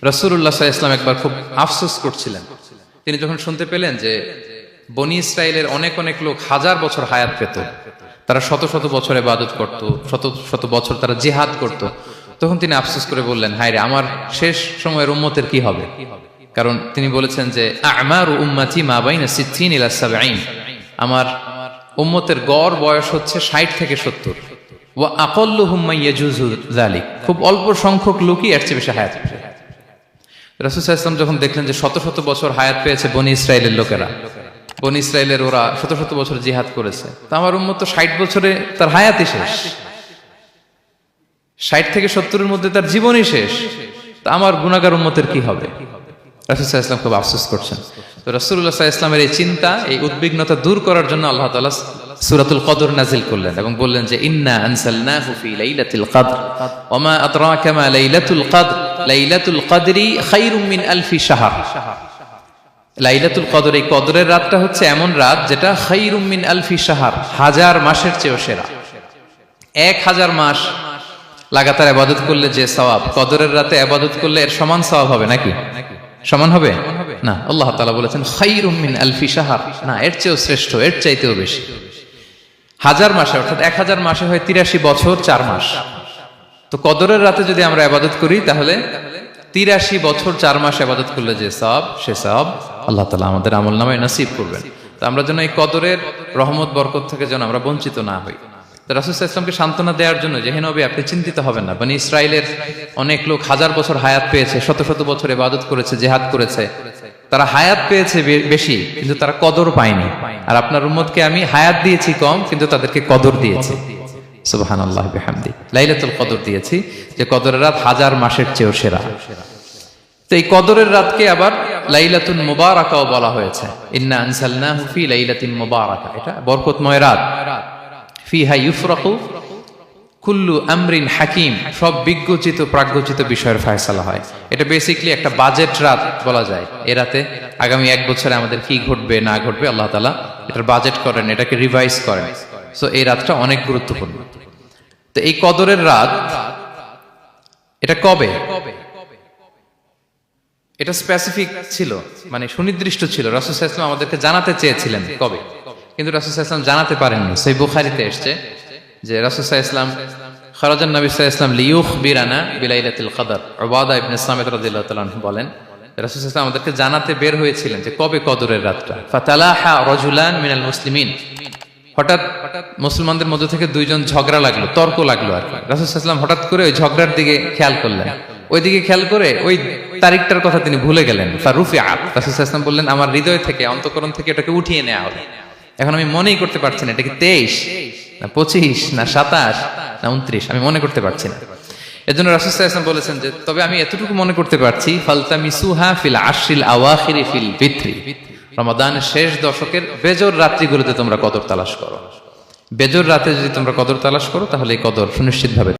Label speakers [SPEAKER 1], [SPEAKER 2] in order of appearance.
[SPEAKER 1] রাসূলুল্লাহ সাল্লাল্লাহু আলাইহি ওয়াসাল্লাম একবার খুব আফসোস করছিলেন। তিনি যখন শুনতে পেলেন যে বনি ইসরাইলের অনেক অনেক লোক হাজার বছর হায়াত পেত, তারা শত শত বছর ইবাদত করত, শত শত বছর তারা জিহাদ করত, তখন তিনি আফসোস করে বললেন, হায় রে, আমার শেষ সময়ের উম্মতের কি হবে? কারণ তিনি বলেছেন যে আমারু উম্মতি মা বাইনা 60 ইলা 70, আমার উম্মতের গড় বয়স হচ্ছে 60 থেকে 70। ওয়া আকাল্লুহুম মান ইয়াজুজু যালিক, খুব অল্প সংখ্যক লোকই এর চেয়ে বেশি হায়াত পাবে। রাসূল সাল্লাল্লাহু আলাইহি ওয়াসাল্লাম যখন দেখলেন যে শত শত বছর হায়াত পেয়েছে বনি ইসরাইলের লোকেরা, বনি ইসরাইলের ওরা শত শত বছর জিহাদ করেছে, তো আমার উম্মত তো 60 বছরে তার হায়াতই শেষ, 60 থেকে 70-এর মধ্যে তার জীবনই শেষ, তা আমার গুনাহগার উম্মতের কি হবে? রাসূল সাল্লাল্লাহু আলাইহি ওয়াসাল্লাম খুব আফসোস করছেন। তো রাসূলুল্লাহ সাল্লাল্লাহু আলাইহি ওয়াসাল্লামের এই চিন্তা, এই উদ্বিগ্নতা দূর করার জন্য আল্লাহ তাআলা সূরাতুল কদর নাযিল করলেন এবং বললেন যে ইন্না আনসালনাহু ফি লাইলাতিল কদর ওয়া মা আদরাকা মা লাইলাতুল কদর লাইলাতুল কদরি খায়রুম মিন আলফি শাহর। লাইলাতুল কদর, এই কদরের রাতটা হচ্ছে এমন রাত যেটা খায়রুম মিন আলফি শাহর, হাজার মাসের চেয়েও সেরা। 1000 মাস লাগাতার ইবাদত করলে যে সওয়াব, কদরের রাতে ইবাদত করলে এর সমান সওয়াব হবে নাকি? সমান হবে না। আল্লাহ তাআলা বলেছেন খায়রুম মিন আলফি শাহর, না, এর চেয়েও শ্রেষ্ঠ, এর চাইতেও বেশি। হাজার মাসে, অর্থাৎ 1000 মাসে হয় 83 বছর 4 মাস। তো কদরের রাতে যদি আমরা ইবাদত করি তাহলে 83 বছর 4 মাস ইবাদত করলে যে সওয়াব, সে সওয়াব আল্লাহ তাআলা আমাদের আমলনামায় নসিব করবেন। তো আমরা যেন এই কদরের রহমত বরকত থেকে যেন আমরা বঞ্চিত না হই। তো রাসূল সাল্লাল্লাহু আলাইহি ওয়াসাল্লামকে সান্ত্বনা দেওয়ার জন্য যে হে নবী, আপনি চিন্তিত হবেন না, বনি ইসরাইলের অনেক লোক হাজার বছর হায়াত পেয়েছে, শত শত বছর ইবাদত করেছে, জিহাদ করেছে, তারা হায়াত পেয়েছে বেশি কিন্তু তারা কদর পায়নি। আর আপনার উম্মতকে আমি হায়াত দিয়েছি কম কিন্তু তাদেরকে কদর দিয়েছি। সুবহানাল্লাহ বিহামদি, লাইলাতুল কদর দিয়েছি, যে কদরের রাত হাজার মাসের চেয়েও সেরা। তো এই কদরের রাতকে আবার লাইলাতুল মুবারাকাও বলা হয়েছে। ইন্না আনসালনাহু ফি লাইলাতিন মুবারাকা, এটা বরকতময় রাত। ফিহা ইউফরাকু কুল্লু আমরিন হাকিম, সব বিজ্ঞচিত প্রাজ্ঞচিত বিষয়ের ফয়সালা হয়। এটা বেসিক্যালি একটা বাজেট রাত বলা যায়। এ রাতে আগামী 1 বছরে আমাদের কি ঘটবে না ঘটবে আল্লাহ তাআলা এটার বাজেট করেন, এটাকে রিভাইজ করেন। সো এই রাতটা অনেক গুরুত্বপূর্ণ। তো এই কদরের রাত, এটা কবে? এটা স্পেসিফিক ছিল, মানে সুনির্দিষ্ট ছিল। রাসূল সাল্লাল্লাহু আলাইহি ওয়াসাল্লাম আমাদেরকে জানাতে চেয়েছিলেন কবে, কিন্তু রাসূল সাল্লাল্লাহু আলাইহি ওয়াসাল্লাম জানাতে পারেননি। সহিহ বুখারীতে এসেছে যে রাসূল সাল্লাল্লাহু আলাইহি ওয়াসাল্লাম খারাজান নবী সাল্লাল্লাহু আলাইহি ওয়াসাল্লাম লিয়ুখবিরানা বিলাইলাতিল কদর। উবাদা ইবনে সামিত রাদিয়াল্লাহু তাআলা আনহু বলেন, রাসূল সাল্লাল্লাহু আলাইহি ওয়াসাল্লাম আমাদেরকে জানাতে বের হয়েছিলেন যে কবে কদরের রাতটা। ফাতালাহা রাজুলান মিনাল মুসলিমিন, হঠাৎ মুসলমানদের মধ্য থেকে 2 জন ঝগড়া লাগলো, তর্ক লাগলো আর কি। রাসূল সাল্লাল্লাহু আলাইহি ওয়াসাল্লাম হঠাৎ করে ওই ঝগড়ার দিকে খেয়াল করলেন, ওইদিকে খেয়াল করে ওই তারিখটার কথা তিনি ভুলে গেলেন। ফারুফিআ, রাসূল সাল্লাল্লাহু আলাইহি ওয়াসাল্লাম বললেন, আমার হৃদয় থেকে, অন্তঃকরণ থেকে এটাকে উঠিয়ে নেওয়া হবে। এখন আমি মনেই করতে পারছি না এটা কি 23 না 25 না 27 না 29, আমি মনে করতে পারছি না। এজন্য রাসূল সাল্লাল্লাহু আলাইহি ওয়াসাল্লাম বলেছেন যে তবে আমি এতটুকু মনে করতে পারছি, ফালতামিসুহা ফিল আশরিল আওয়াখিরি ফিল বিত্রি, রমাদানের শেষ দশকের বেজর রাত্রিগুলোতে তোমরা কদর তালাশ করো। বেজর রাতে যদি তোমরা কদর তালাশ করো তাহলে এই কদর সুনিশ্চিতভাবে